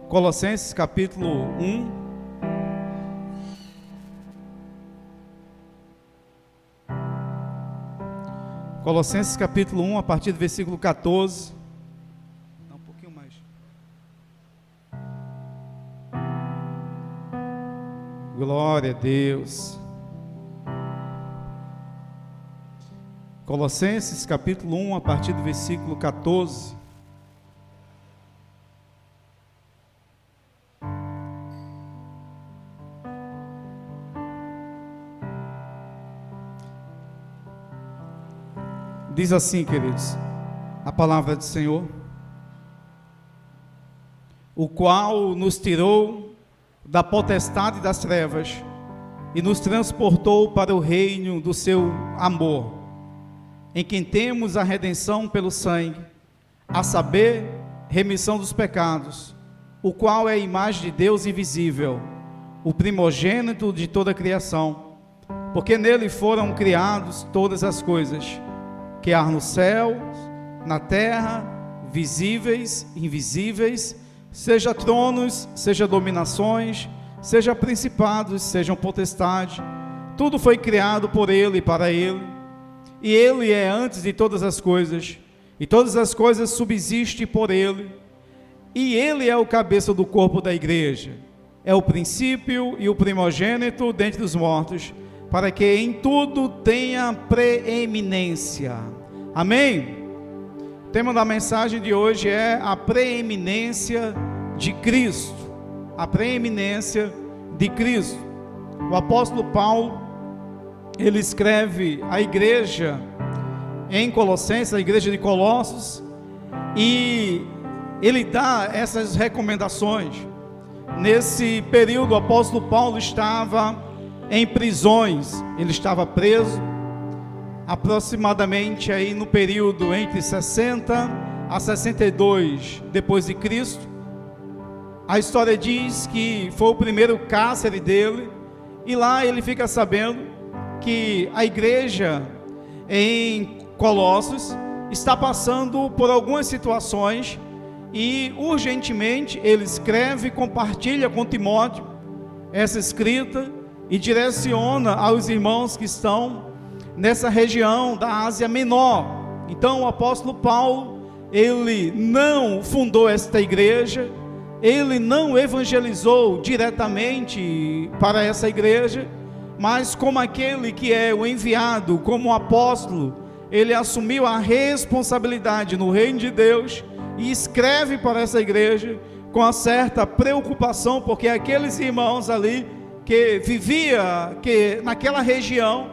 Colossenses capítulo 1. Colossenses capítulo 1, a partir do versículo 14. Um pouquinho mais. Glória a Deus. Colossenses capítulo 1, a partir do versículo 14. Diz assim, queridos, a palavra do Senhor: o qual nos tirou da potestade das trevas e nos transportou para o reino do seu amor, em quem temos a redenção pelo sangue, a saber, remissão dos pecados, o qual é a imagem de Deus invisível, o primogênito de toda a criação, porque nele foram criadas todas as coisas, que há no céu, na terra, visíveis, invisíveis, seja tronos, seja dominações, seja principados, sejam potestades, tudo foi criado por Ele e para Ele, e Ele é antes de todas as coisas, e todas as coisas subsistem por Ele, e Ele é o cabeça do corpo da igreja, é o princípio e o primogênito dentre os mortos, para que em tudo tenha preeminência. Amém? O tema da mensagem de hoje é a preeminência de Cristo. A preeminência de Cristo. O apóstolo Paulo, ele escreve à igreja em Colossenses, a igreja de Colossos, e ele dá essas recomendações. Nesse período, o apóstolo Paulo estava em prisões, ele estava preso, aproximadamente aí no período entre 60 a 62 depois de Cristo. A história diz que foi o primeiro cárcere dele, e lá ele fica sabendo que a igreja em Colossos está passando por algumas situações, e urgentemente ele escreve e compartilha com Timóteo essa escrita, e direciona aos irmãos que estão nessa região da Ásia Menor. Então o apóstolo Paulo, ele não fundou esta igreja, ele não evangelizou diretamente para essa igreja, mas como aquele que é o enviado, como apóstolo, ele assumiu a responsabilidade no reino de Deus e escreve para essa igreja com uma certa preocupação, porque aqueles irmãos ali que que naquela região,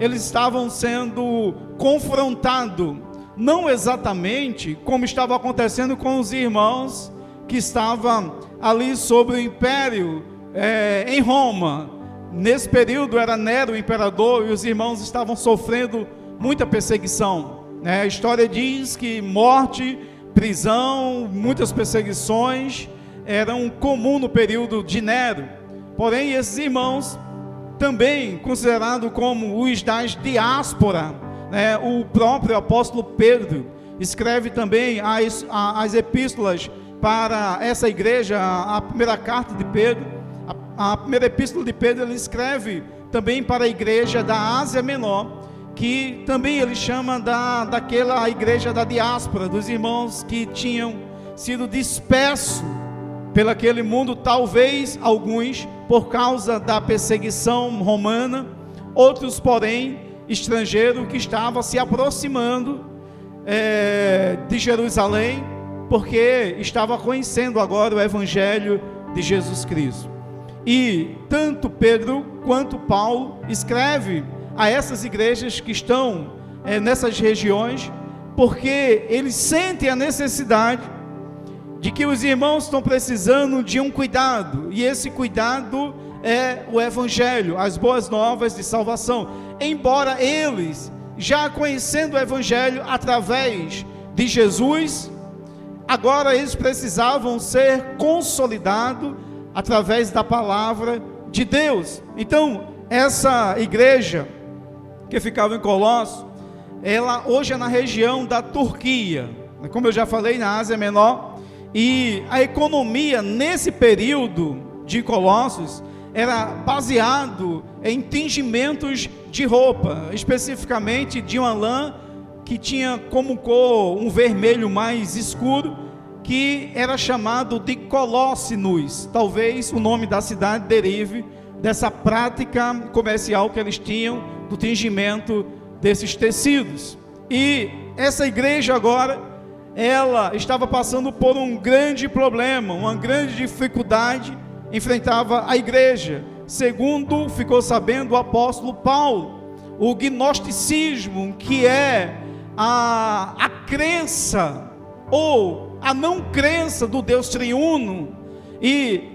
eles estavam sendo confrontados, não exatamente como estava acontecendo com os irmãos que estavam ali sobre o império em Roma. Nesse período era Nero o imperador, e os irmãos estavam sofrendo muita perseguição, né? A história diz que morte, prisão, muitas perseguições eram comum no período de Nero. Porém, esses irmãos, também considerados como os das diáspora, né? O próprio apóstolo Pedro escreve também as epístolas para essa igreja, a primeira carta de Pedro, a primeira epístola de Pedro, ele escreve também para a igreja da Ásia Menor, que também ele chama daquela igreja da diáspora, dos irmãos que tinham sido dispersos pelo aquele mundo, talvez alguns por causa da perseguição romana, outros porém estrangeiros que estavam se aproximando de Jerusalém, porque estava conhecendo agora o evangelho de Jesus Cristo. E tanto Pedro quanto Paulo escreve a essas igrejas que estão nessas regiões, porque eles sentem a necessidade de que os irmãos estão precisando de um cuidado, e esse cuidado é o evangelho, as boas novas de salvação. Embora eles, já conhecendo o evangelho através de Jesus, agora eles precisavam ser consolidados através da palavra de Deus. Então, essa igreja que ficava em Colossos, ela hoje é na região da Turquia, como eu já falei, na Ásia Menor, E a economia nesse período de Colossos era baseado em tingimentos de roupa, especificamente de uma lã que tinha como cor um vermelho mais escuro, que era chamado de colócinos. Talvez o nome da cidade derive dessa prática comercial que eles tinham do tingimento desses tecidos. E essa igreja agora, ela estava passando por um grande problema, uma grande dificuldade, enfrentava a igreja. Segundo ficou sabendo o apóstolo Paulo, o gnosticismo, que é a crença ou a não crença do Deus triuno, e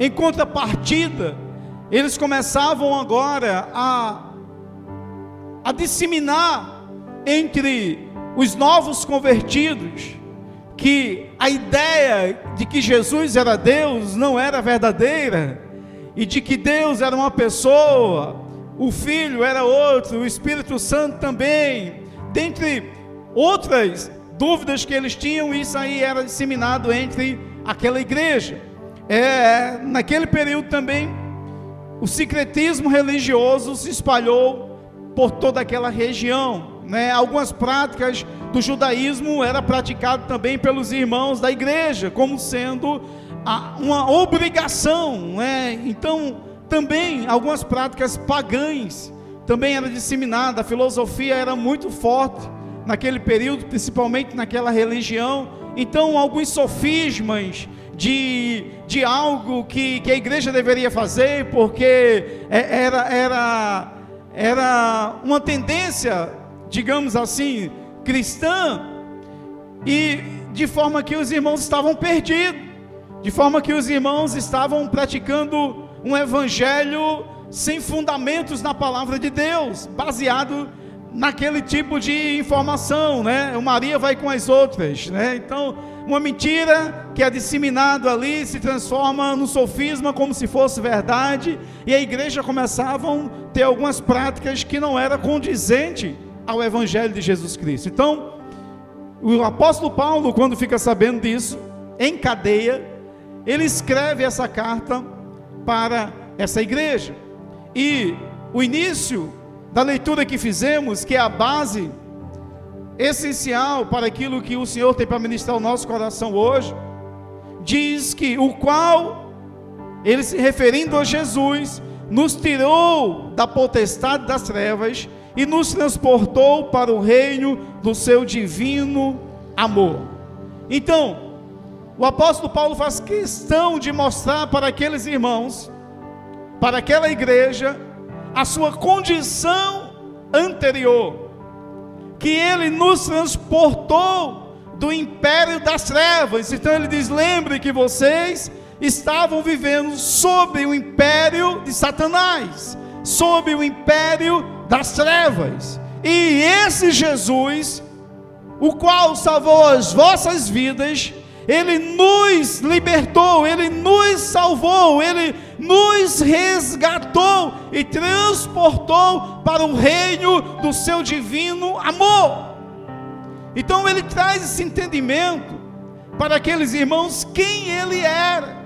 em contrapartida, eles começavam agora a disseminar entre os novos convertidos que a ideia de que Jesus era Deus não era verdadeira, e de que Deus era uma pessoa, o Filho era outro, o Espírito Santo também, dentre outras dúvidas que eles tinham. Isso aí era disseminado entre aquela igreja. Naquele período também, o sincretismo religioso se espalhou por toda aquela região, né? Algumas práticas do judaísmo era praticado também pelos irmãos da igreja, como sendo uma obrigação, né? Então, também algumas práticas pagãs também era disseminada. A filosofia era muito forte naquele período, principalmente naquela religião. Então, alguns sofismas de algo que a igreja deveria fazer, porque era uma tendência, digamos assim, cristã, e de forma que os irmãos estavam perdidos, de forma que os irmãos estavam praticando um evangelho sem fundamentos na palavra de Deus, baseado naquele tipo de informação, né? Maria vai com as outras, né? Então, uma mentira que é disseminada ali se transforma num sofisma como se fosse verdade, e a igreja começava a ter algumas práticas que não era condizente ao evangelho de Jesus Cristo. Então, o apóstolo Paulo, quando fica sabendo disso, em cadeia, ele escreve essa carta para essa igreja. E o início da leitura que fizemos, que é a base essencial para aquilo que o Senhor tem para ministrar ao nosso coração hoje, diz que o qual, ele se referindo a Jesus, nos tirou da potestade das trevas e nos transportou para o reino do seu divino amor. Então, o apóstolo Paulo faz questão de mostrar para aqueles irmãos, para aquela igreja, a sua condição anterior, que ele nos transportou do império das trevas. Então ele diz: lembre que vocês estavam vivendo sob o império de Satanás, sob o império das trevas, e esse Jesus, o qual salvou as vossas vidas, ele nos libertou, ele nos salvou, ele nos resgatou e transportou para o reino do seu divino amor. Então ele traz esse entendimento para aqueles irmãos, quem ele era,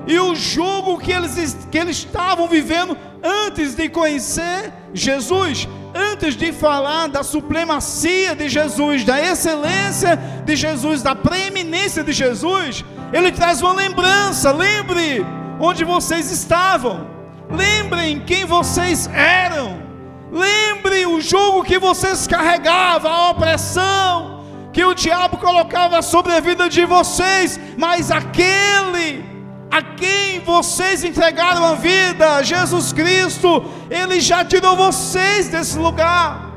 e o jugo que eles estavam vivendo antes de conhecer Jesus, antes de falar da supremacia de Jesus, da excelência de Jesus, da preeminência de Jesus. Ele traz uma lembrança: lembre onde vocês estavam, lembrem quem vocês eram, lembre o jugo que vocês carregavam, a opressão que o diabo colocava sobre a vida de vocês, mas aquele a quem vocês entregaram a vida, Jesus Cristo, ele já tirou vocês desse lugar,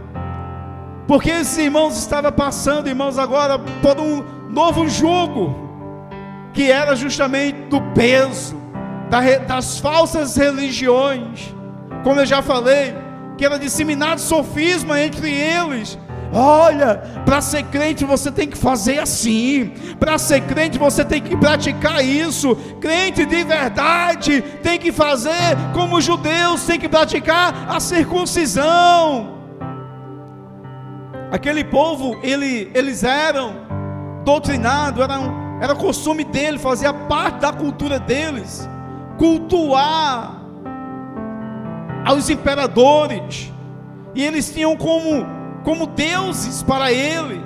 porque esses irmãos estavam passando, irmãos, agora por um novo jugo, que era justamente do peso das falsas religiões, como eu já falei, que era disseminado sofisma entre eles. Olha, para ser crente você tem que fazer assim, para ser crente você tem que praticar isso, crente de verdade tem que fazer como os judeus, tem que praticar a circuncisão. Aquele povo, eles eram doutrinados, era costume dele, fazia parte da cultura deles, cultuar aos imperadores, e eles tinham como deuses para ele.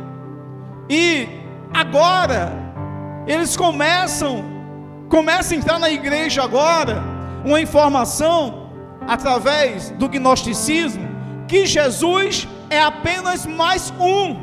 E agora eles começam a entrar na igreja agora, uma informação através do gnosticismo, que Jesus é apenas mais um,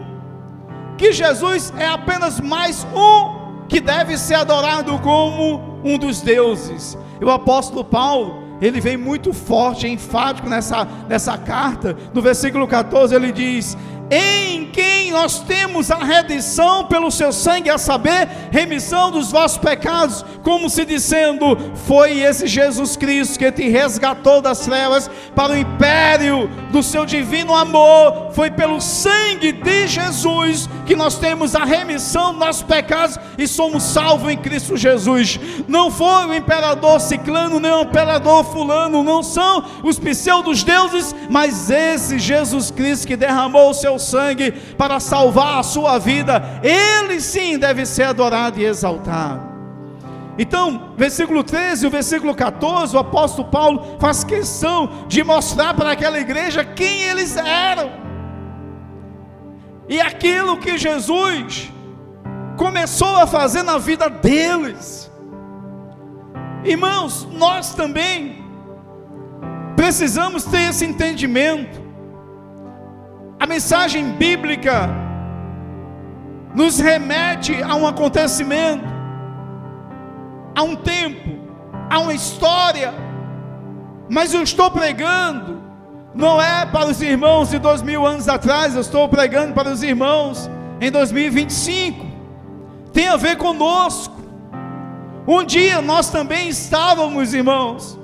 que Jesus é apenas mais um, que deve ser adorado como um dos deuses. E o apóstolo Paulo, ele vem muito forte, enfático nessa carta. No versículo 14 ele diz: em quem nós temos a redenção pelo seu sangue, a saber, remissão dos vossos pecados, como se dizendo, foi esse Jesus Cristo que te resgatou das trevas para o império do seu divino amor. Foi pelo sangue de Jesus que nós temos a remissão dos nossos pecados e somos salvos em Cristo Jesus. Não foi o imperador ciclano, nem o imperador fulano, não são os pseudos deuses, mas esse Jesus Cristo que derramou o seu sangue para salvar a sua vida. Ele sim deve ser adorado e exaltado. Então, versículo 13 e o versículo 14, o apóstolo Paulo faz questão de mostrar para aquela igreja quem eles eram, e aquilo que Jesus começou a fazer na vida deles. Irmãos, nós também precisamos ter esse entendimento. A mensagem bíblica nos remete a um acontecimento, a um tempo, a uma história, mas eu estou pregando, não é para os irmãos de 2000 anos atrás, eu estou pregando para os irmãos em 2025, tem a ver conosco. Um dia nós também estávamos, irmãos,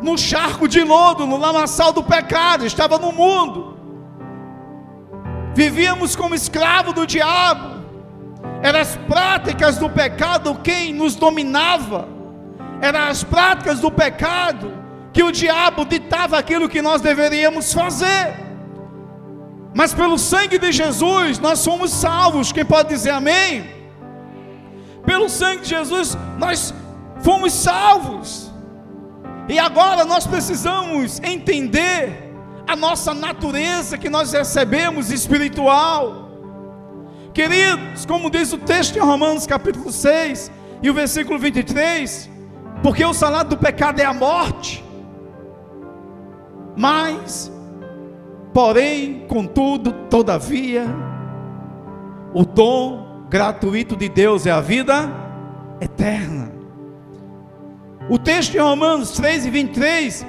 no charco de lodo, no lamaçal do pecado, estava no mundo, vivíamos como escravo do diabo, eram as práticas do pecado quem nos dominava, eram as práticas do pecado que o diabo ditava aquilo que nós deveríamos fazer, mas pelo sangue de Jesus nós somos salvos. Quem pode dizer amém? Pelo sangue de Jesus nós fomos salvos, e agora nós precisamos entender a nossa natureza que nós recebemos espiritual. Queridos, como diz o texto em Romanos capítulo 6 e o versículo 23, porque o salário do pecado é a morte, mas, porém, contudo, todavia, o dom gratuito de Deus é a vida eterna. O texto em Romanos 3 e 23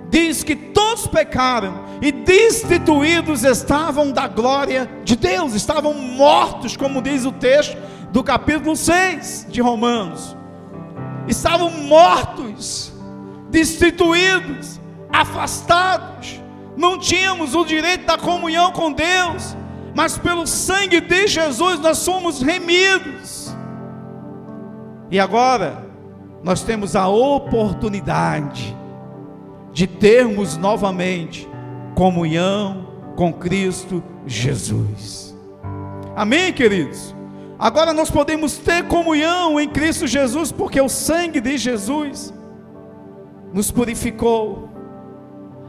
diz que todos pecaram e destituídos estavam da glória de Deus, estavam mortos, como diz o texto do capítulo 6 de Romanos, estavam mortos, destituídos, afastados, não tínhamos o direito da comunhão com Deus, mas pelo sangue de Jesus nós somos remidos, e agora nós temos a oportunidade de termos novamente comunhão com Cristo Jesus. Amém, queridos? Agora nós podemos ter comunhão em Cristo Jesus, porque o sangue de Jesus nos purificou.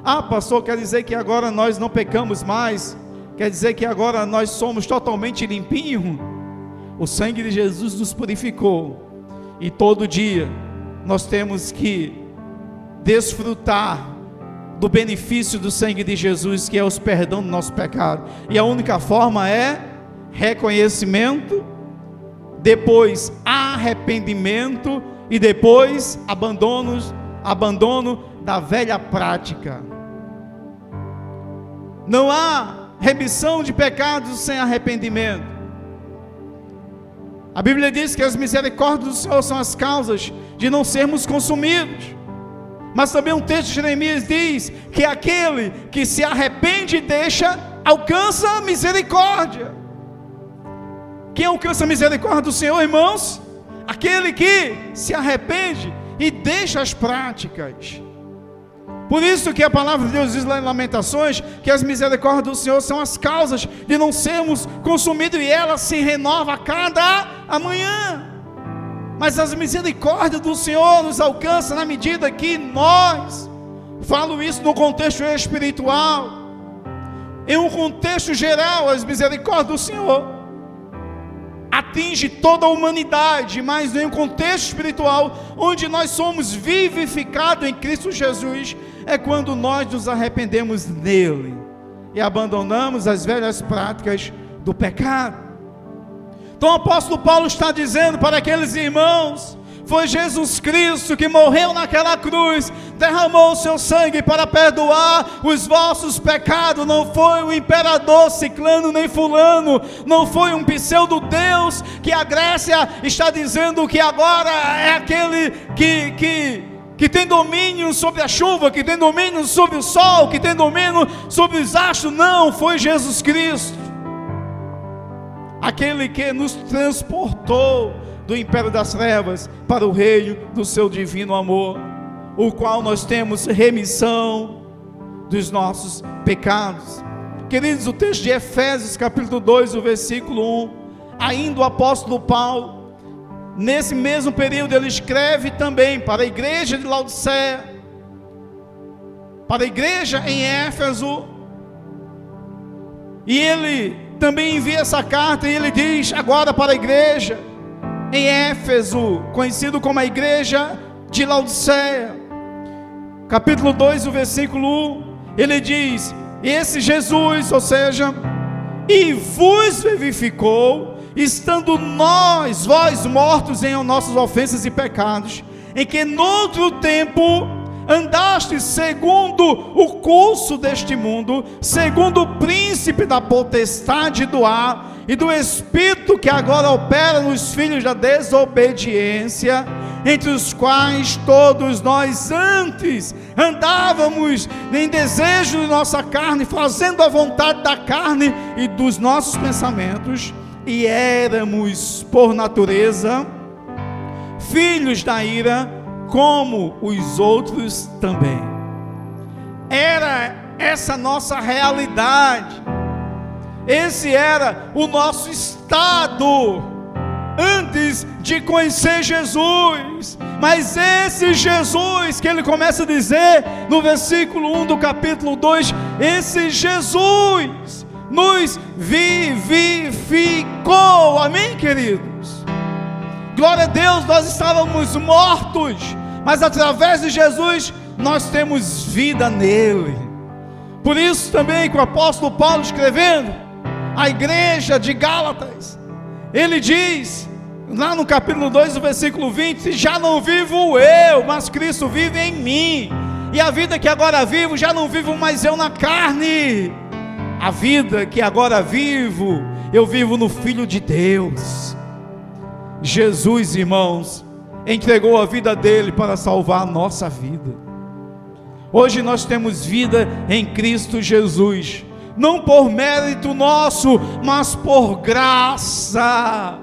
Ah, pastor, quer dizer que agora nós não pecamos mais? Quer dizer que agora nós somos totalmente limpinhos? O sangue de Jesus nos purificou, e todo dia nós temos que desfrutar do benefício do sangue de Jesus, que é o perdão do nosso pecado, e a única forma é reconhecimento, depois arrependimento, e depois abandono da velha prática. Não há remissão de pecados sem arrependimento. A Bíblia diz que as misericórdias do Senhor são as causas de não sermos consumidos. Mas também um texto de Jeremias diz que aquele que se arrepende e deixa, alcança a misericórdia. Quem alcança a misericórdia do Senhor, irmãos? Aquele que se arrepende e deixa as práticas. Por isso que a palavra de Deus diz lá em Lamentações, que as misericórdias do Senhor são as causas de não sermos consumidos, e ela se renova a cada amanhã. mas as misericórdias do Senhor nos alcançam na medida que nós, falo isso no contexto espiritual, em um contexto geral, as misericórdias do Senhor atinge toda a humanidade, mas em um contexto espiritual, onde nós somos vivificados em Cristo Jesus, é quando nós nos arrependemos nele e abandonamos as velhas práticas do pecado. Então o apóstolo Paulo está dizendo para aqueles irmãos: foi Jesus Cristo que morreu naquela cruz, derramou o seu sangue para perdoar os vossos pecados. Não foi o imperador ciclano nem fulano, não foi um pseudo Deus que a Grécia está dizendo que agora é aquele que tem domínio sobre a chuva, que tem domínio sobre o sol, que tem domínio sobre os astros. Não, foi Jesus Cristo, aquele que nos transportou do império das trevas para o reino do seu divino amor, o qual nós temos remissão dos nossos pecados. Queridos, o texto de Efésios capítulo 2, o versículo 1, ainda o apóstolo Paulo, nesse mesmo período, ele escreve também para a igreja de Laodiceia, para a igreja em Éfeso, e ele também envia essa carta, e ele diz agora para a igreja em Éfeso, conhecido como a igreja de Laodiceia, capítulo 2, o versículo 1, ele diz: esse Jesus, ou seja, e vos vivificou, estando vós mortos em nossas ofensas e pecados, em que noutro tempo andaste segundo o curso deste mundo, segundo o príncipe da potestade do ar e do espírito que agora opera nos filhos da desobediência, entre os quais todos nós antes andávamos em desejo de nossa carne, fazendo a vontade da carne e dos nossos pensamentos, e éramos por natureza filhos da ira, como os outros também. Era essa nossa realidade, esse era o nosso estado antes de conhecer Jesus. Mas esse Jesus que ele começa a dizer no versículo 1 do capítulo 2, esse Jesus nos vivificou. Amém, queridos? Glória a Deus. Nós estávamos mortos, mas através de Jesus nós temos vida nele. Por isso também que o apóstolo Paulo, escrevendo à igreja de Gálatas, ele diz lá no capítulo 2, o versículo 20: já não vivo eu, mas Cristo vive em mim, e a vida que agora vivo, já não vivo mais eu na carne, a vida que agora vivo, eu vivo no Filho de Deus. Jesus, irmãos, entregou a vida dele para salvar a nossa vida. Hoje nós temos vida em Cristo Jesus, não por mérito nosso, mas por graça.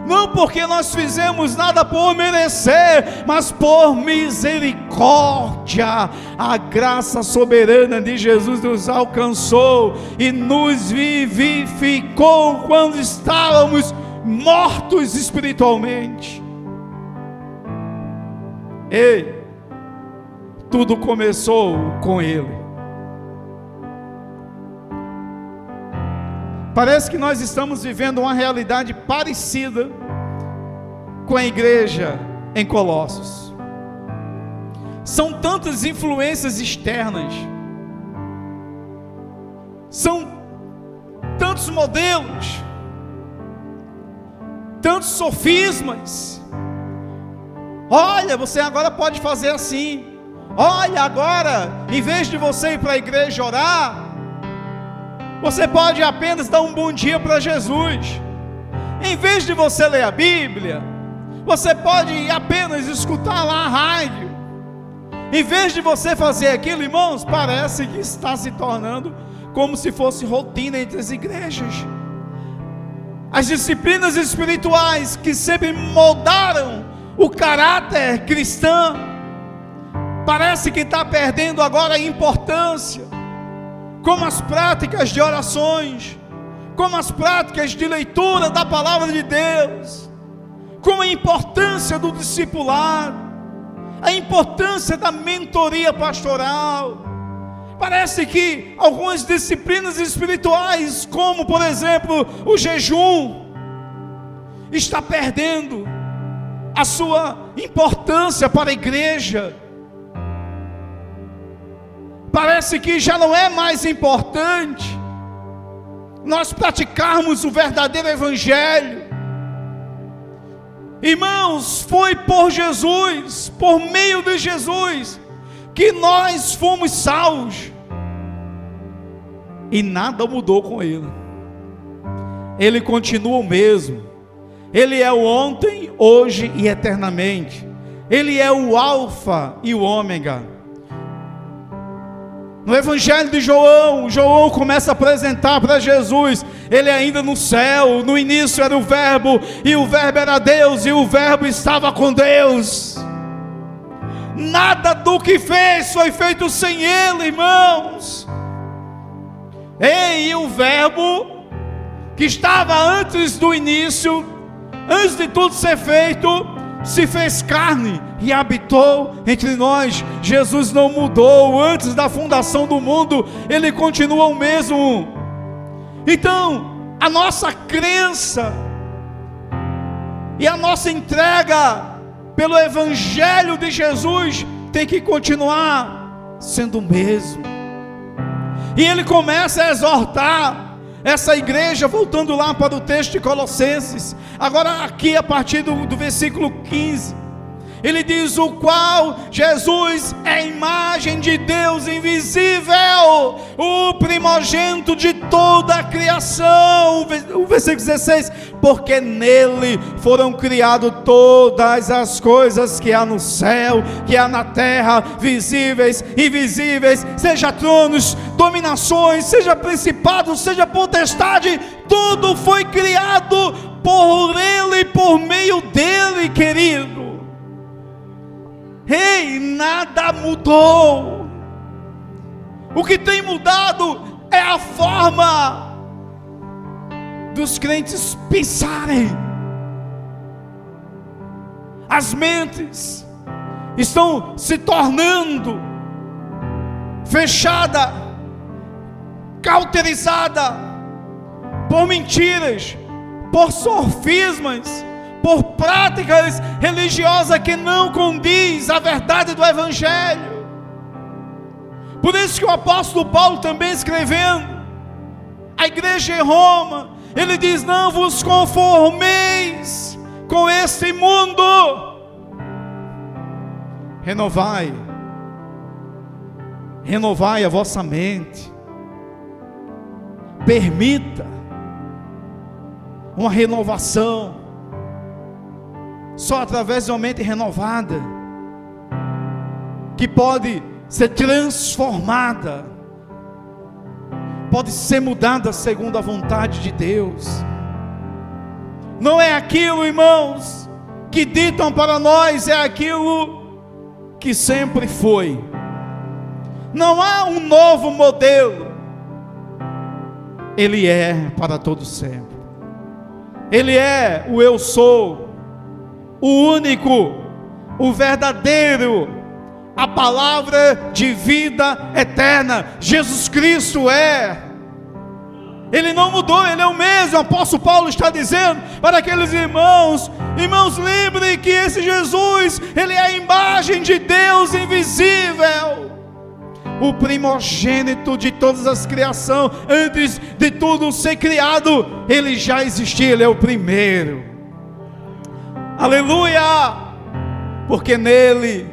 Não porque nós fizemos nada por merecer, mas por misericórdia. A graça soberana de Jesus nos alcançou e nos vivificou quando estávamos mortos espiritualmente. Ei, tudo começou com ele. Parece que nós estamos vivendo uma realidade parecida com a igreja em Colossos. São tantas influências externas, são tantos modelos, tantos sofismas. Olha, você agora pode fazer assim. Olha, agora, em vez de você ir para a igreja orar, você pode apenas dar um bom dia para Jesus. Em vez de você ler a Bíblia, você pode apenas escutar lá a rádio. Em vez de você fazer aquilo, irmãos, parece que está se tornando como se fosse rotina entre as igrejas. As disciplinas espirituais que sempre moldaram o caráter cristão, parece que está perdendo agora a importância, como as práticas de orações, como as práticas de leitura da palavra de Deus, com a importância do discipulado, a importância da mentoria pastoral. Parece que algumas disciplinas espirituais, como por exemplo o jejum, está perdendo a sua importância para a igreja. Parece que já não é mais importante nós praticarmos o verdadeiro evangelho. Irmãos, foi por Jesus, por meio de Jesus, que nós fomos salvos, e nada mudou com ele. Ele continua o mesmo. Ele é o ontem, hoje e eternamente. Ele é o alfa e o ômega. No evangelho de João, João começa a apresentar para Jesus, ele ainda no céu, no início era o verbo, e o verbo era Deus, e o verbo estava com Deus. Nada do que fez foi feito sem ele, irmãos. E o verbo que estava antes do início, antes de tudo ser feito, se fez carne e habitou entre nós. Jesus não mudou. Antes da fundação do mundo, ele continua o mesmo. Então, a nossa crença e a nossa entrega pelo evangelho de Jesus tem que continuar sendo o mesmo. E ele começa a exortar essa igreja, voltando lá para o texto de Colossenses, agora aqui a partir do versículo 15, ele diz: o qual Jesus é a imagem de Deus invisível, o primogênito de toda a criação. O versículo 16: porque nele foram criadas todas as coisas que há no céu, que há na terra, visíveis e invisíveis, seja tronos, dominações, seja principados, seja potestade, tudo foi criado por ele e por meio dele, querido. Ei, nada mudou. O que tem mudado é a forma dos crentes pensarem. As mentes estão se tornando fechada, cauterizada por mentiras, por sofismas, por práticas religiosas que não condiz à verdade do evangelho. Por isso que o apóstolo Paulo, também escrevendo à igreja em Roma, ele diz: não vos conformeis com este mundo, renovai a vossa mente. Permita uma renovação. Só através de uma mente renovada que pode ser transformada, pode ser mudada segundo a vontade de Deus. Não é aquilo, irmãos, que ditam para nós, é aquilo que sempre foi. Não há um novo modelo. Ele é para todo sempre. Ele é o eu sou, o único, o verdadeiro, a palavra de vida eterna. Jesus Cristo é. Ele não mudou, ele é o mesmo. O apóstolo Paulo está dizendo para aqueles irmãos: lembrem que esse Jesus, ele é a imagem de Deus invisível, o primogênito de todas as criações. Antes de tudo ser criado, ele já existia, ele é o primeiro. Aleluia! Porque nele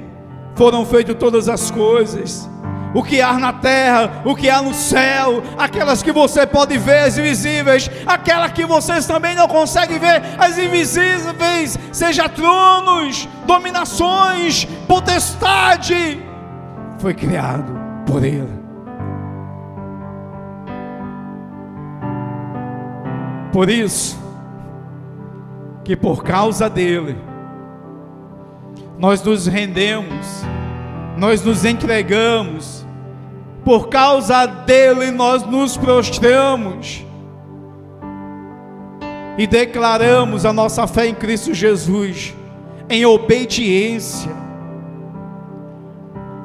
foram feitas todas as coisas, o que há na terra, o que há no céu, aquelas que você pode ver, as invisíveis, aquelas que vocês também não conseguem ver, as invisíveis, seja tronos, dominações, potestade, foi criado por ele. Por isso que por causa dele nós nos rendemos, nós nos entregamos, por causa dele nós nos prostramos. e declaramos a nossa fé em Cristo Jesus em obediência.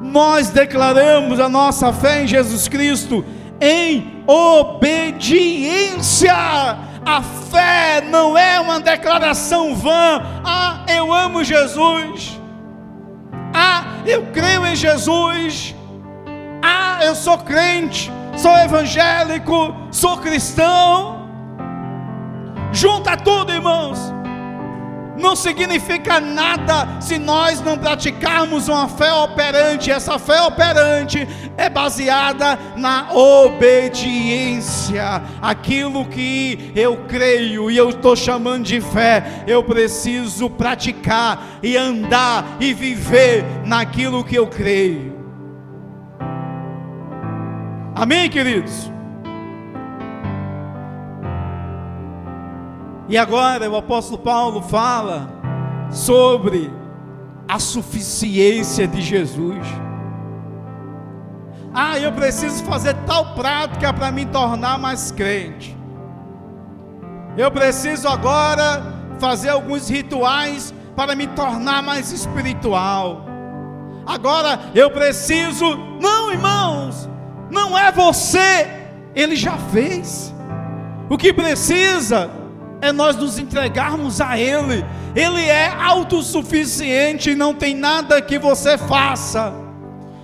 Nós declaramos a nossa fé em Jesus Cristo em obediência. A fé não é uma declaração vã. Ah, eu amo Jesus. Ah, eu creio em Jesus. Ah, eu sou crente, sou evangélico, sou cristão. Junta tudo, irmãos. Não significa nada se nós não praticarmos uma fé operante. Essa fé operante é baseada na obediência. Aquilo que eu creio e eu estou chamando de fé, eu preciso praticar e andar e viver naquilo que eu creio. Amém, queridos? E agora o apóstolo Paulo fala sobre a suficiência de Jesus. Ah, eu preciso fazer tal prática para me tornar mais crente. Eu preciso agora fazer alguns rituais para me tornar mais espiritual. Agora eu preciso... Não, irmãos, não é você, Ele já fez. O que precisa é nós nos entregarmos a Ele. Ele é autossuficiente e não tem nada que você faça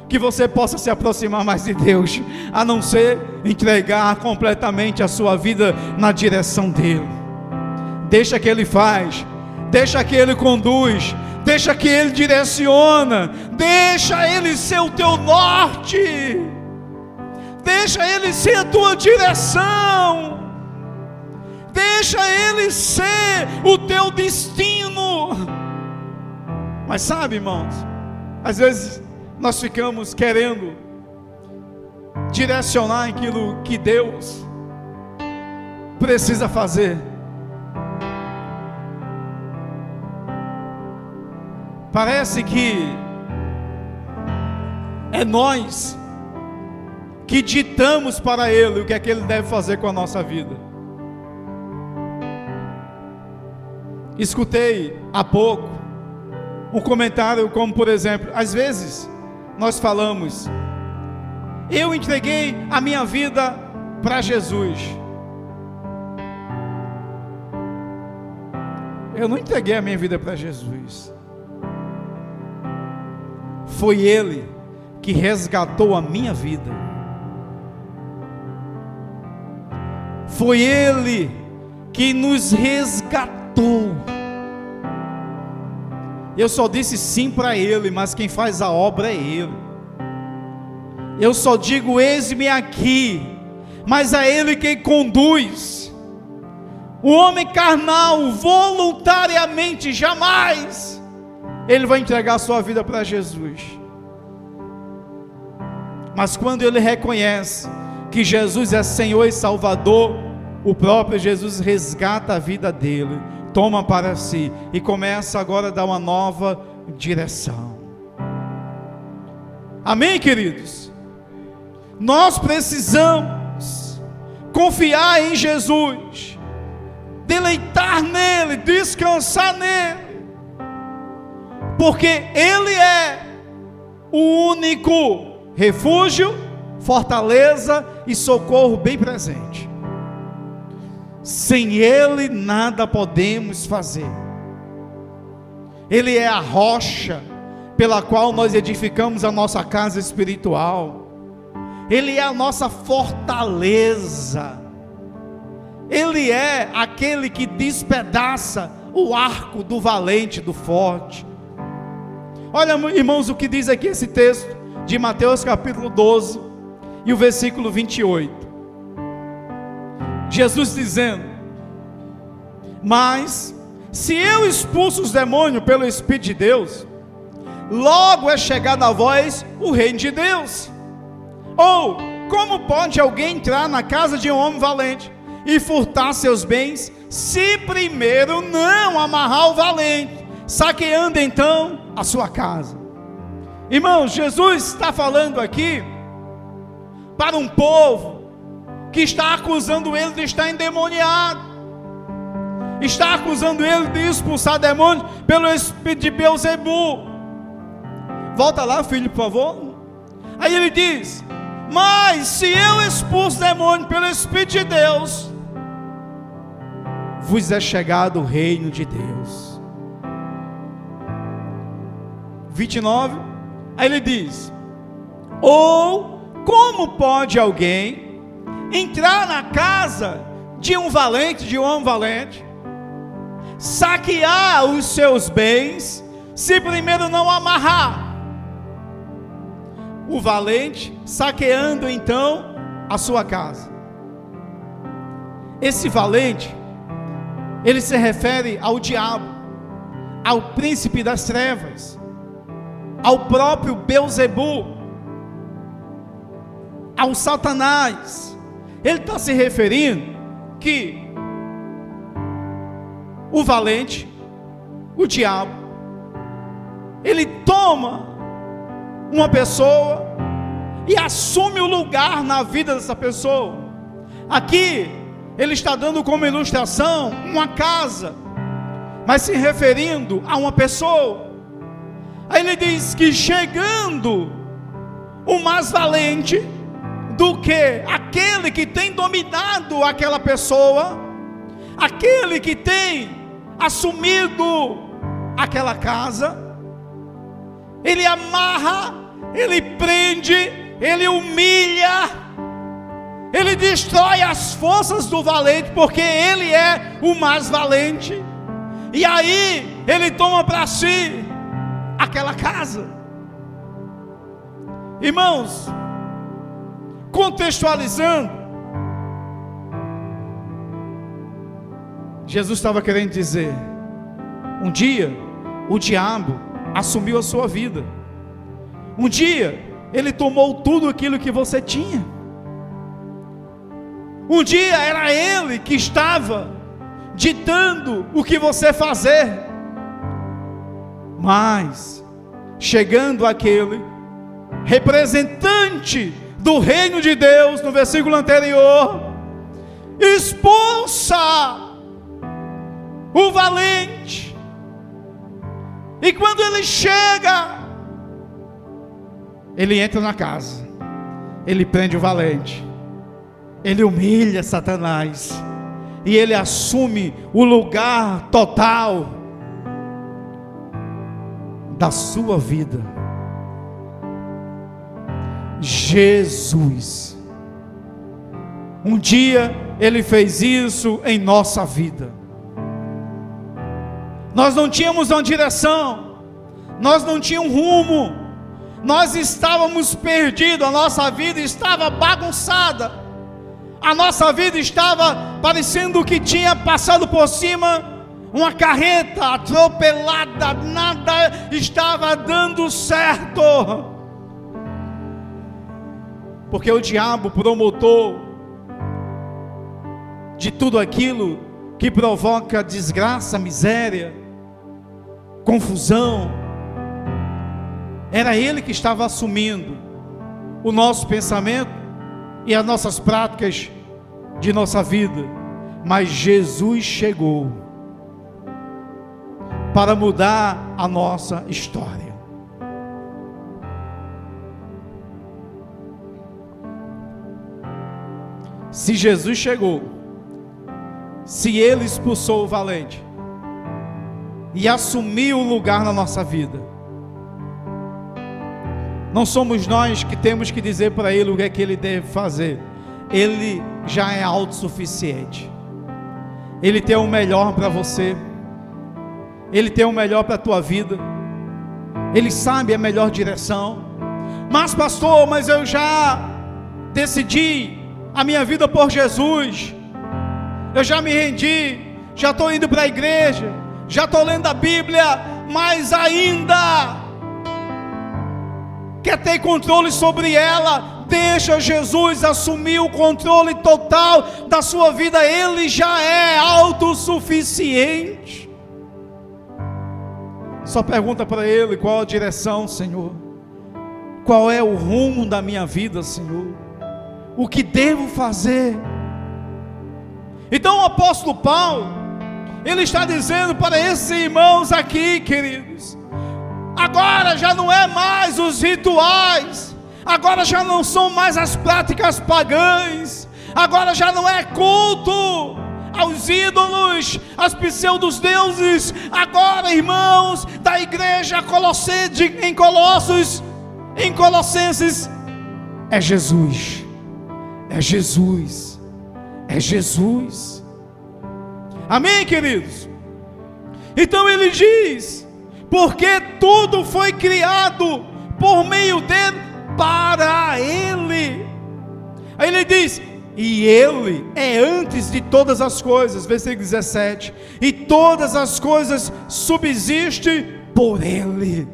que você possa se aproximar mais de Deus, a não ser entregar completamente a sua vida na direção dEle. Deixa que Ele faz, deixa que Ele conduz, deixa que Ele direciona, deixa Ele ser o teu norte, deixa Ele ser a tua direção, deixa Ele ser o teu destino. Mas sabe, irmãos, às vezes nós ficamos querendo direcionar aquilo que Deus precisa fazer. Parece que é nós que ditamos para Ele o que é que Ele deve fazer com a nossa vida. Escutei há pouco um comentário como, por exemplo, às vezes nós falamos: eu entreguei a minha vida para Jesus. Eu não entreguei a minha vida para Jesus. Foi Ele que resgatou a minha vida. Foi Ele que nos resgatou. Eu só disse sim para Ele, mas quem faz a obra é Ele. Eu só digo: eis-me aqui, mas é Ele quem conduz. O homem carnal, voluntariamente, jamais ele vai entregar a sua vida para Jesus. Mas quando ele reconhece que Jesus é Senhor e Salvador, o próprio Jesus resgata a vida dele, toma para si e começa agora a dar uma nova direção. Amém, queridos? Nós precisamos confiar em Jesus, deleitar nele, descansar nele, porque Ele é o único refúgio, fortaleza e socorro bem presente. Sem Ele nada podemos fazer. Ele é a rocha pela qual nós edificamos a nossa casa espiritual. Ele é a nossa fortaleza. Ele é aquele que despedaça o arco do valente, do forte. Olha, irmãos, o que diz aqui esse texto de Mateus capítulo 12 e o versículo 28. Jesus dizendo: mas se eu expulso os demônios pelo Espírito de Deus, logo é chegado a vós o reino de Deus. Ou como pode alguém entrar na casa de um homem valente e furtar seus bens, se primeiro não amarrar o valente, saqueando então a sua casa? Irmãos, Jesus está falando aqui para um povo que está acusando ele de estar endemoniado. está acusando ele de expulsar demônios pelo espírito de Beelzebu. Volta lá, filho, por favor. Aí ele diz: mas se eu expulso demônio pelo espírito de Deus, vos é chegado o reino de Deus. 29. Aí ele diz: ou como pode alguém entrar na casa de um valente, de um homem valente, saquear os seus bens, se primeiro não amarrar? O valente saqueando então a sua casa. Esse valente, ele se refere ao diabo, ao príncipe das trevas, ao próprio Beelzebu, ao Satanás. Ele está se referindo que o valente, o diabo, ele toma uma pessoa e assume o lugar na vida dessa pessoa. Aqui ele está dando como ilustração uma casa, mas se referindo a uma pessoa. Aí ele diz que chegando o mais valente do que aquele que tem dominado aquela pessoa, aquele que tem assumido aquela casa, ele amarra, ele prende, ele humilha, ele destrói as forças do valente, porque ele é o mais valente. E aí ele toma para si aquela casa. Irmãos, contextualizando, Jesus estava querendo dizer: um dia o diabo assumiu a sua vida. Um dia ele tomou tudo aquilo que você tinha. Um dia era ele que estava ditando o que você fazer. Mas chegando aquele representante do reino de Deus, no versículo anterior, expulsa o valente. E quando ele chega, ele entra na casa, ele prende o valente, ele humilha Satanás, e ele assume o lugar total da sua vida. Jesus, um dia ele fez isso em nossa vida. Nós não tínhamos uma direção, nós não tínhamos um rumo, nós estávamos perdidos, a nossa vida estava bagunçada, a nossa vida estava parecendo que tinha passado por cima uma carreta atropelada, nada estava dando certo, porque o diabo, promotor de tudo aquilo que provoca desgraça, miséria, confusão, era ele que estava assumindo o nosso pensamento e as nossas práticas de nossa vida. Mas Jesus chegou para mudar a nossa história. Se Jesus chegou, se ele expulsou o valente e assumiu o lugar na nossa vida, não somos nós que temos que dizer para ele o que é que ele deve fazer. Ele já é autossuficiente. Ele tem o melhor para você, ele tem o melhor para a tua vida, ele sabe a melhor direção. Mas pastor, mas eu já decidi a minha vida por Jesus, eu já me rendi, já estou indo para a igreja, já estou lendo a Bíblia, mas ainda quer ter controle sobre ela. Deixa Jesus assumir o controle total da sua vida, ele já é autossuficiente. Só pergunta para ele: qual a direção, Senhor? Qual é o rumo da minha vida, Senhor? O que devo fazer? Então o apóstolo Paulo, Ele está dizendo para esses irmãos aqui, queridos, agora já não é mais os rituais, agora já não são mais as práticas pagãs, agora já não é culto aos ídolos, aos pseudos deuses. Agora, irmãos da igreja em Colossenses, é Jesus, é Jesus, é Jesus. Amém, queridos? Então ele diz, porque tudo foi criado por meio dele, para ele. Aí ele diz, e ele é antes de todas as coisas, versículo 17, e todas as coisas subsistem por ele.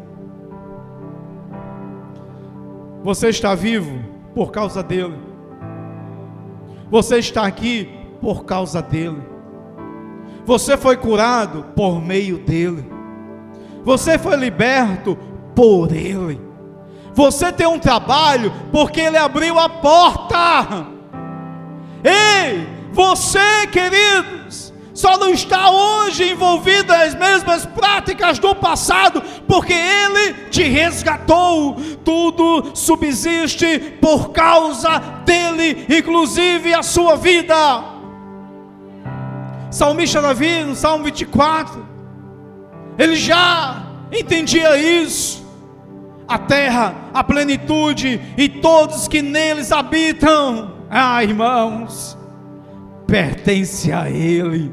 Você está vivo por causa dele. Você está aqui por causa dele. Você foi curado por meio dele. Você foi liberto por ele. Você tem um trabalho porque ele abriu a porta. Ei, você, queridos, só não está hoje envolvido nas mesmas práticas do passado, porque ele te resgatou. Tudo subsiste por causa dele, inclusive a sua vida. Salmista Davi, no Salmo 24, ele já entendia isso. A terra, a plenitude e todos que neles habitam, irmãos, pertence a ele.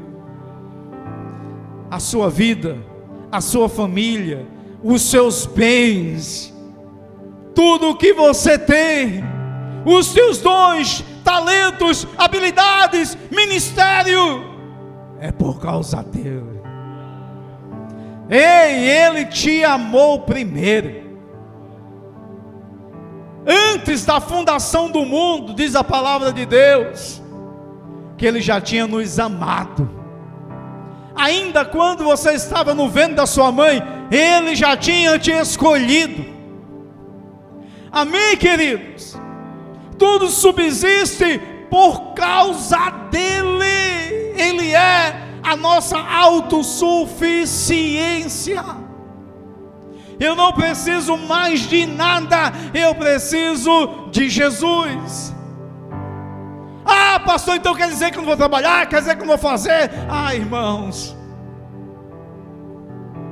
A sua vida, a sua família, os seus bens, tudo o que você tem, os seus dons, talentos, habilidades, ministério, é por causa dele. Ei, ele te amou primeiro. Antes da fundação do mundo, diz a palavra de Deus, que ele já tinha nos amado. Ainda quando você estava no ventre da sua mãe, ele já tinha te escolhido. Amém, queridos? Tudo subsiste por causa dele. Ele é a nossa autossuficiência. Eu não preciso mais de nada, eu preciso de Jesus. Pastor, então quer dizer que eu não vou trabalhar? Quer dizer que eu não vou fazer? Irmãos,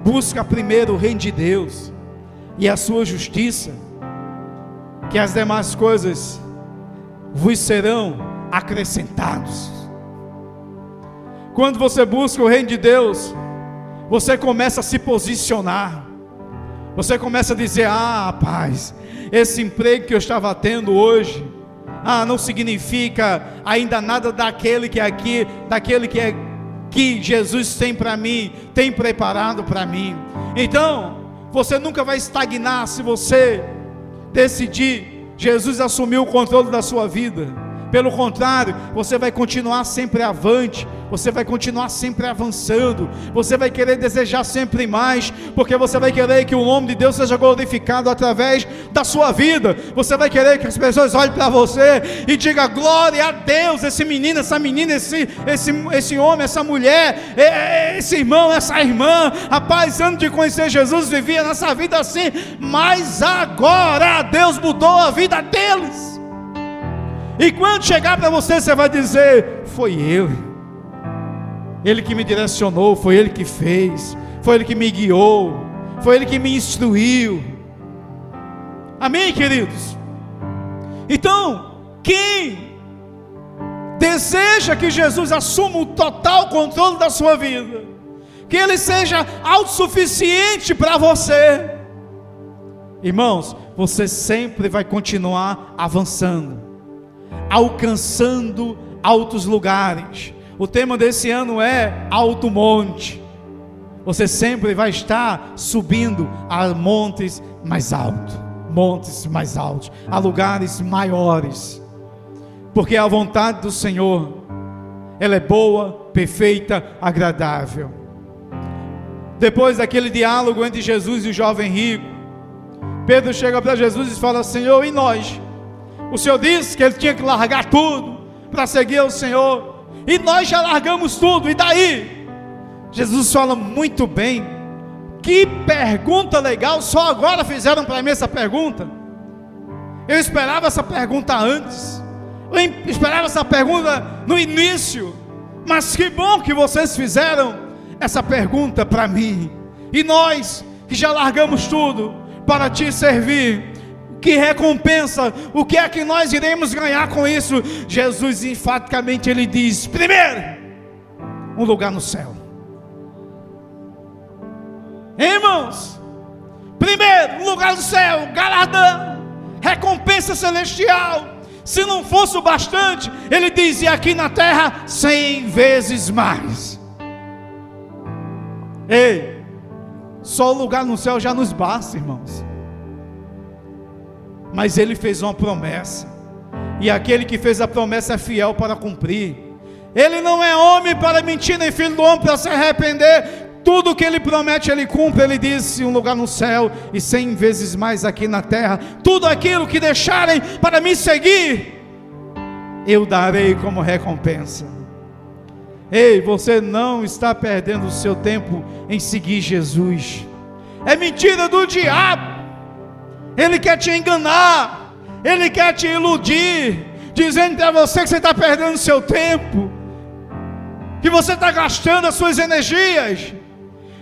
busca primeiro o reino de Deus e a sua justiça, que as demais coisas vos serão acrescentados. Quando você busca o reino de Deus, você começa a se posicionar. Você começa a dizer, rapaz, esse emprego que eu estava tendo hoje, não significa ainda nada daquele que Jesus tem para mim, tem preparado para mim. Então, você nunca vai estagnar se você decidir. Jesus assumiu o controle da sua vida. Pelo contrário, você vai continuar sempre avante, você vai continuar sempre avançando, você vai querer desejar sempre mais, porque você vai querer que o nome de Deus seja glorificado através da sua vida. Você vai querer que as pessoas olhem para você e digam, glória a Deus, esse menino, essa menina, esse homem, essa mulher, esse irmão, essa irmã, rapaz, antes de conhecer Jesus, vivia nessa vida assim, mas agora Deus mudou a vida deles. E quando chegar para você, você vai dizer, foi Ele que me direcionou, foi Ele que fez, foi Ele que me guiou, foi Ele que me instruiu. Amém, queridos? Então, quem deseja que Jesus assuma o total controle da sua vida, que Ele seja autossuficiente para você, irmãos, você sempre vai continuar avançando, alcançando altos lugares. O tema desse ano é Alto Monte. Você sempre vai estar subindo a montes mais altos, a lugares maiores, porque a vontade do Senhor, ela é boa, perfeita, agradável. Depois daquele diálogo entre Jesus e o jovem rico, Pedro chega para Jesus e fala, Senhor, e nós? O Senhor disse que ele tinha que largar tudo para seguir o Senhor, e nós já largamos tudo, e daí? Jesus fala muito bem. Que pergunta legal, só agora fizeram para mim essa pergunta. Eu esperava essa pergunta antes, eu esperava essa pergunta no início, mas que bom que vocês fizeram essa pergunta para mim. E nós, que já largamos tudo para te servir, que recompensa, o que é que nós iremos ganhar com isso? Jesus enfaticamente ele diz: primeiro, um lugar no céu. Irmãos, primeiro, um lugar no céu, galardão, recompensa celestial. Se não fosse o bastante, ele dizia aqui na terra 100 vezes mais. Ei, só o lugar no céu já nos basta, irmãos. Mas ele fez uma promessa, e aquele que fez a promessa é fiel para cumprir. Ele não é homem para mentir, nem filho do homem para se arrepender. Tudo que ele promete, ele cumpre. Ele disse: um lugar no céu e 100 vezes mais aqui na terra. Tudo aquilo que deixarem para me seguir, eu darei como recompensa. Ei, você não está perdendo o seu tempo em seguir Jesus. É mentira do diabo. Ele quer te enganar, ele quer te iludir, dizendo para você que você está perdendo o seu tempo, que você está gastando as suas energias,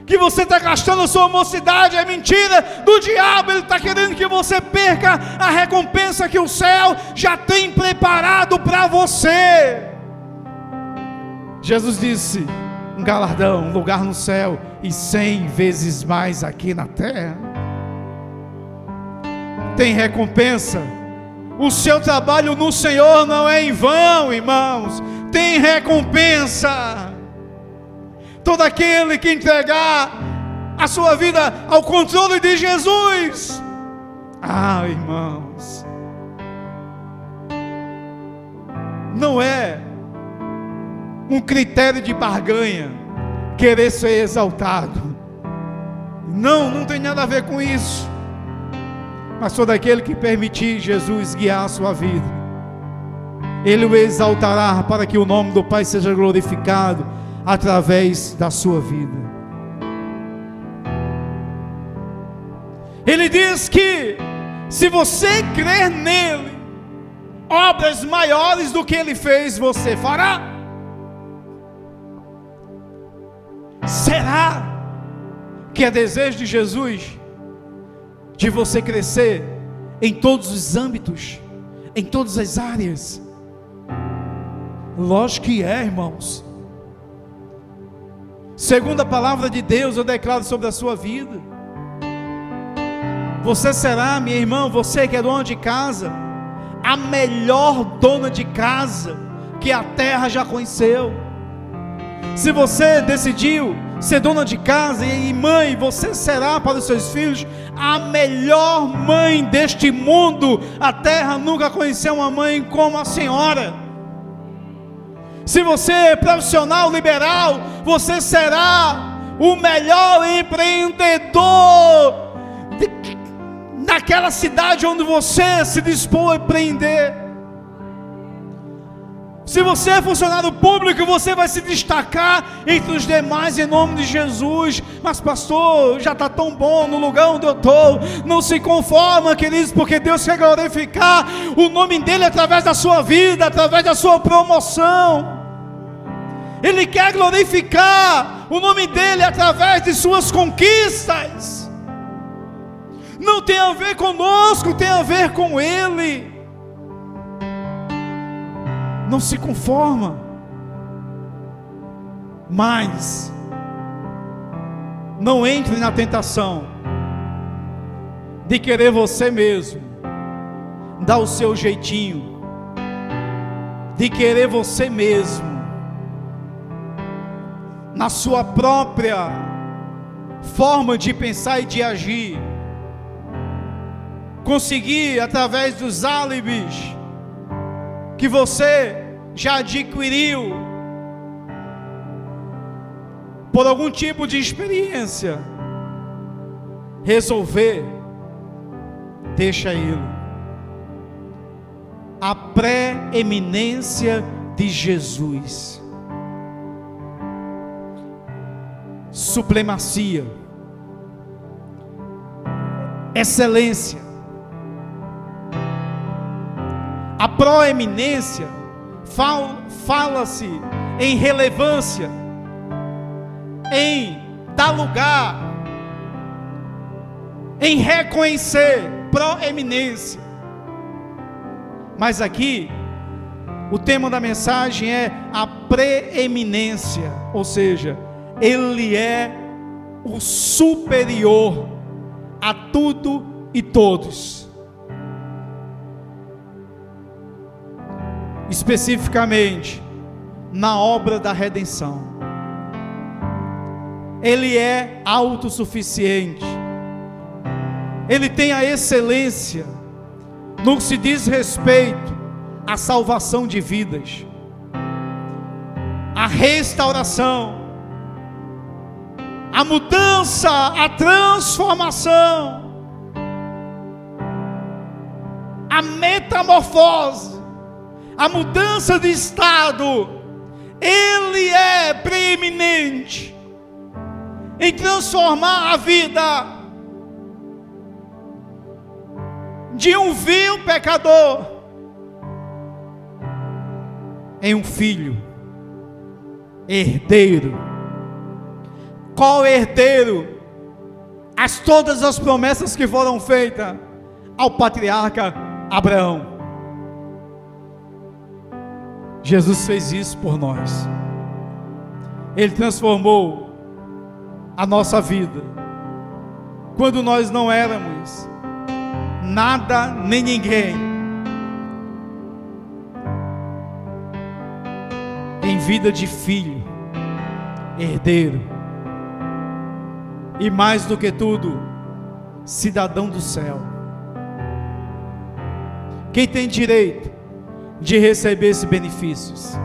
que você está gastando a sua mocidade. É mentira do diabo. Ele está querendo que você perca a recompensa que o céu já tem preparado para você. Jesus disse: um galardão, um lugar no céu e 100 vezes mais aqui na terra. Tem recompensa. O seu trabalho no Senhor não é em vão, irmãos. Tem recompensa. Todo aquele que entregar a sua vida ao controle de Jesus. Irmãos, não é um critério de barganha querer ser exaltado. Não tem nada a ver com isso. Mas todo aquele que permitir Jesus guiar a sua vida, Ele o exaltará para que o nome do Pai seja glorificado através da sua vida. Ele diz que se você crer nele, obras maiores do que ele fez você fará. Será que é desejo de Jesus de você crescer em todos os âmbitos, em todas as áreas? Lógico que é, irmãos. Segundo a palavra de Deus, eu declaro sobre a sua vida, você será, minha irmã, você que é dona de casa, a melhor dona de casa que a terra já conheceu. Se você decidiu ser dona de casa e mãe, você será para os seus filhos a melhor mãe deste mundo. A terra nunca conheceu uma mãe como a senhora. Se você é profissional liberal, você será o melhor empreendedor naquela cidade onde você se dispôs a empreender. Se você é funcionário público, você vai se destacar entre os demais em nome de Jesus. Mas pastor, já está tão bom no lugar onde eu estou. Não se conforma, queridos, porque Deus quer glorificar o nome dEle através da sua vida, através da sua promoção. Ele quer glorificar o nome dEle através de suas conquistas. Não tem a ver conosco, tem a ver com Ele. Não se conforma, mas não entre na tentação de querer você mesmo, dar o seu jeitinho, de querer você mesmo, na sua própria forma de pensar e de agir, conseguir através dos álibis que você já adquiriu por algum tipo de experiência, resolver. Deixa Ele. A preeminência de Jesus. supremacia, excelência. A proeminência fala-se em relevância, em dar lugar, em reconhecer, proeminência. Mas aqui, o tema da mensagem é a preeminência, ou seja, Ele é o superior a tudo e todos. Especificamente, na obra da redenção. Ele é autossuficiente. Ele tem a excelência no que se diz respeito à salvação de vidas, à restauração, à mudança, à transformação, à metamorfose, à mudança de estado. Ele é preeminente em transformar a vida de um vil pecador em um filho herdeiro, co-herdeiro a todas as promessas que foram feitas ao patriarca Abraão. Jesus fez isso por nós. Ele transformou a nossa vida quando nós não éramos nada nem ninguém, em vida de filho, herdeiro, e mais do que tudo, cidadão do céu. Quem tem direito de receber esses benefícios?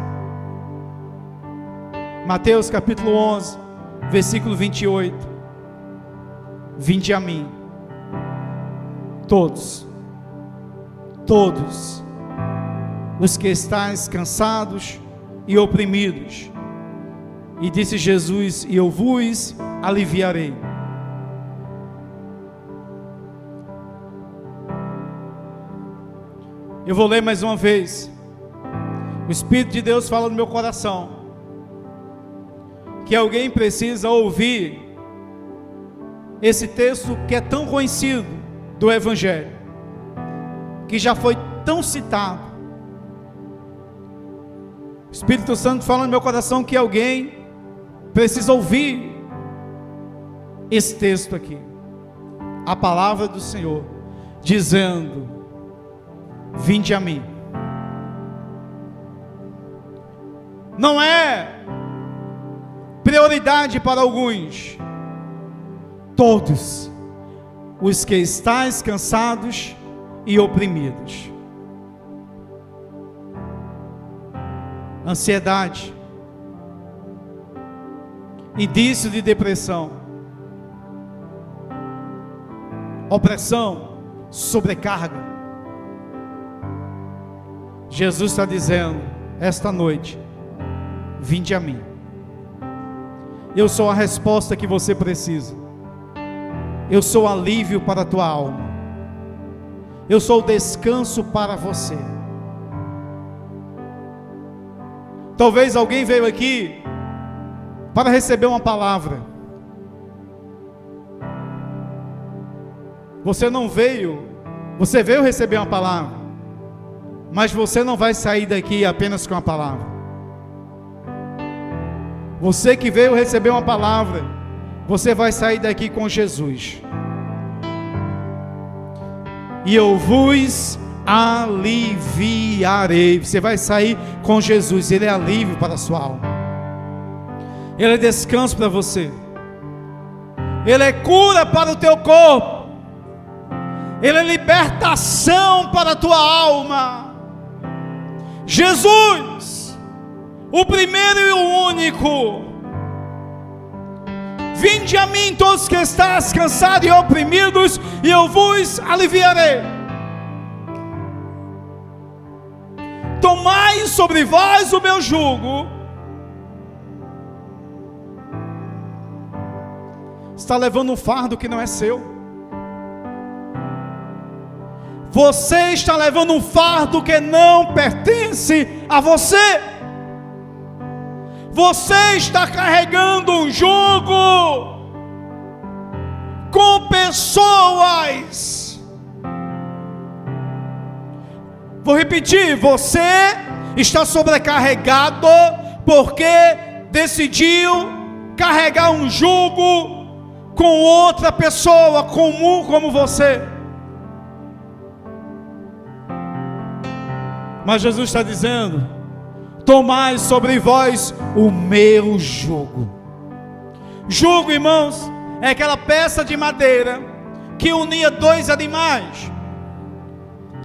Mateus capítulo 11, versículo 28. Vinde a mim, todos os que estáis cansados e oprimidos, e disse Jesus, e eu vos aliviarei. Eu vou ler mais uma vez. O Espírito de Deus fala no meu coração que alguém precisa ouvir esse texto que é tão conhecido do Evangelho, que já foi tão citado. O Espírito Santo fala no meu coração que alguém precisa ouvir esse texto aqui, a palavra do Senhor, dizendo: vinde a mim. Não é prioridade para alguns. Todos os que estáis cansados e oprimidos. Ansiedade, indício de depressão, opressão, sobrecarga. Jesus está dizendo esta noite: vinde a mim. Eu sou a resposta que você precisa. Eu sou alívio para a tua alma. Eu sou descanso para você. Talvez alguém veio aqui para receber uma palavra. Você não veio, você veio receber uma palavra, mas você não vai sair daqui apenas com a palavra. Você que veio receber uma palavra, você vai sair daqui com Jesus. E eu vos aliviarei. Você vai sair com Jesus. Ele é alívio para a sua alma. Ele é descanso para você. Ele é cura para o teu corpo. Ele é libertação para a tua alma. Jesus, o primeiro e o único. Vinde a mim todos que estáis cansados e oprimidos, e eu vos aliviarei. Tomai sobre vós o meu jugo, está levando um fardo que não é seu. Você está levando um fardo que não pertence a você. Você está carregando um jugo com pessoas. Vou repetir, você está sobrecarregado porque decidiu carregar um jugo com outra pessoa comum como você. Mas Jesus está dizendo: tomai sobre vós o meu jugo. Jugo, irmãos, é aquela peça de madeira que unia dois animais,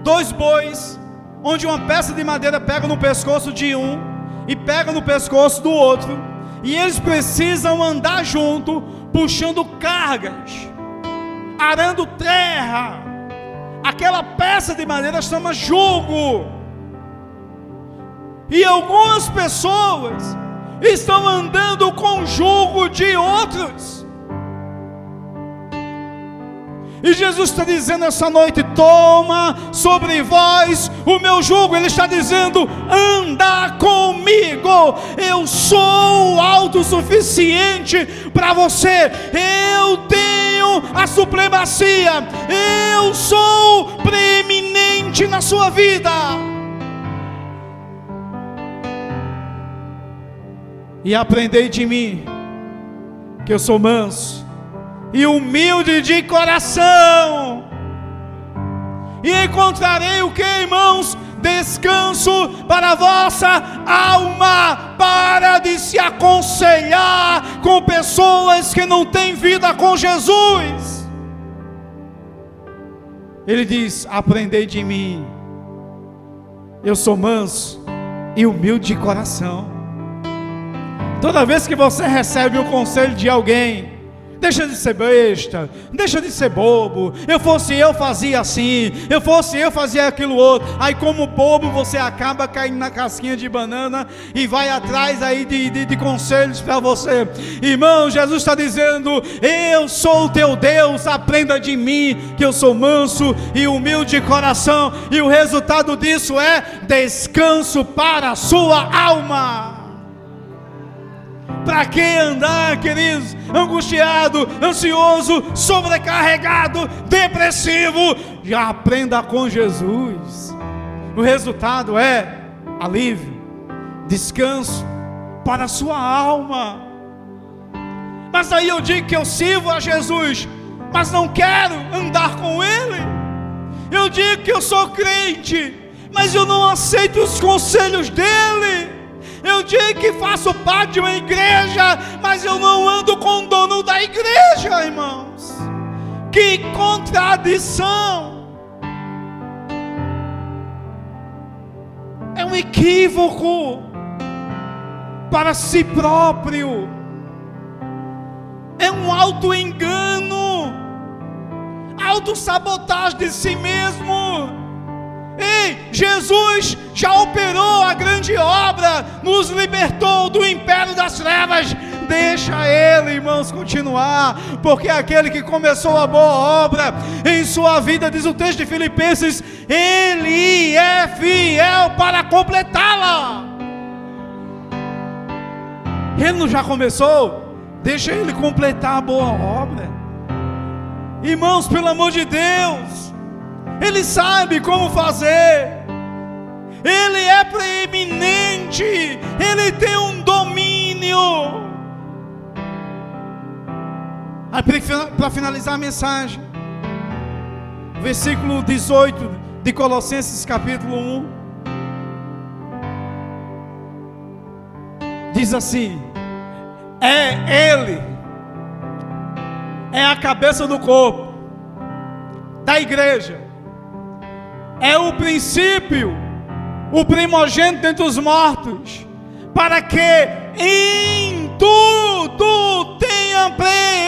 dois bois, onde uma peça de madeira pega no pescoço de um e pega no pescoço do outro, e eles precisam andar junto, puxando cargas, arando terra. Aquela peça de madeira chama jugo. E algumas pessoas estão andando com o jugo de outros. E Jesus está dizendo essa noite: toma sobre vós o meu jugo. Ele está dizendo: anda comigo. Eu sou autossuficiente para você. Eu tenho a supremacia. Eu sou preeminente na sua vida. E aprendei de mim, que eu sou manso e humilde de coração, e encontrarei o que, irmãos? Descanso para a vossa alma. Para de se aconselhar com pessoas que não têm vida com Jesus. Ele diz: aprendei de mim, eu sou manso e humilde de coração. Toda vez que você recebe o conselho de alguém, deixa de ser besta, deixa de ser bobo. Eu fazia assim, eu fazia aquilo outro. Aí, como bobo, você acaba caindo na casquinha de banana e vai atrás aí de conselhos para você. Irmão, Jesus está dizendo: eu sou o teu Deus, aprenda de mim, que eu sou manso e humilde de coração. E o resultado disso é descanso para a sua alma. Para que andar, queridos, angustiado, ansioso, sobrecarregado, depressivo? Já aprenda com Jesus. O resultado é alívio, descanso para a sua alma. Mas aí eu digo que eu sirvo a Jesus, mas não quero andar com Ele. Eu digo que eu sou crente, mas eu não aceito os conselhos dEle. Eu digo que faço parte de uma igreja, mas eu não ando com o dono da igreja, irmãos. Que contradição! É um equívoco para si próprio. É um auto-engano, autossabotagem de si mesmo. Ei, Jesus já operou a grande obra, nos libertou do império das trevas. Deixa Ele, irmãos, continuar, porque aquele que começou a boa obra em sua vida, diz o texto de Filipenses, Ele é fiel para completá-la. Ele não já começou? Deixa Ele completar a boa obra. Irmãos, pelo amor de Deus, Ele sabe como fazer. Ele é preeminente. Ele tem um domínio. Para finalizar a mensagem, versículo 18 de Colossenses capítulo 1, diz assim: Ele é a cabeça do corpo, da igreja, é o princípio, o primogênito dentre os mortos, para que em tudo tenha preeminência.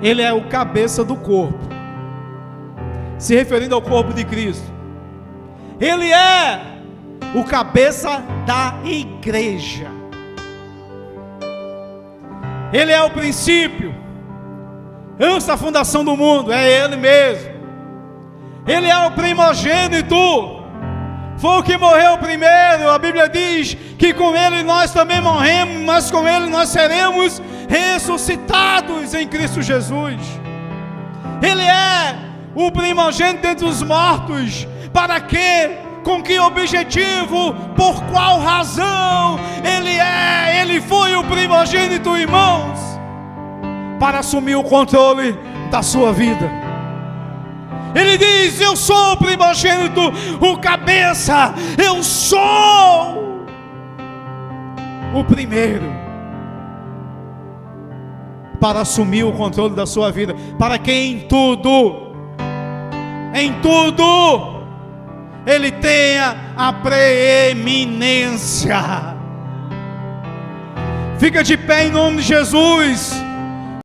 Ele é o cabeça do corpo, se referindo ao corpo de Cristo. Ele é o cabeça da igreja. Ele é o princípio, antes da fundação do mundo, é Ele mesmo. Ele é o primogênito, foi o que morreu primeiro. A Bíblia diz que com Ele nós também morremos, mas com Ele nós seremos ressuscitados em Cristo Jesus. Ele é o primogênito dentre os mortos. Para quê? Com que objetivo? Por qual razão? Ele foi o primogênito, irmãos, para assumir o controle da sua vida. Ele diz: eu sou o primogênito, o cabeça, eu sou o primeiro, para assumir o controle da sua vida, para que em tudo Ele tenha a preeminência. Fica de pé em nome de Jesus.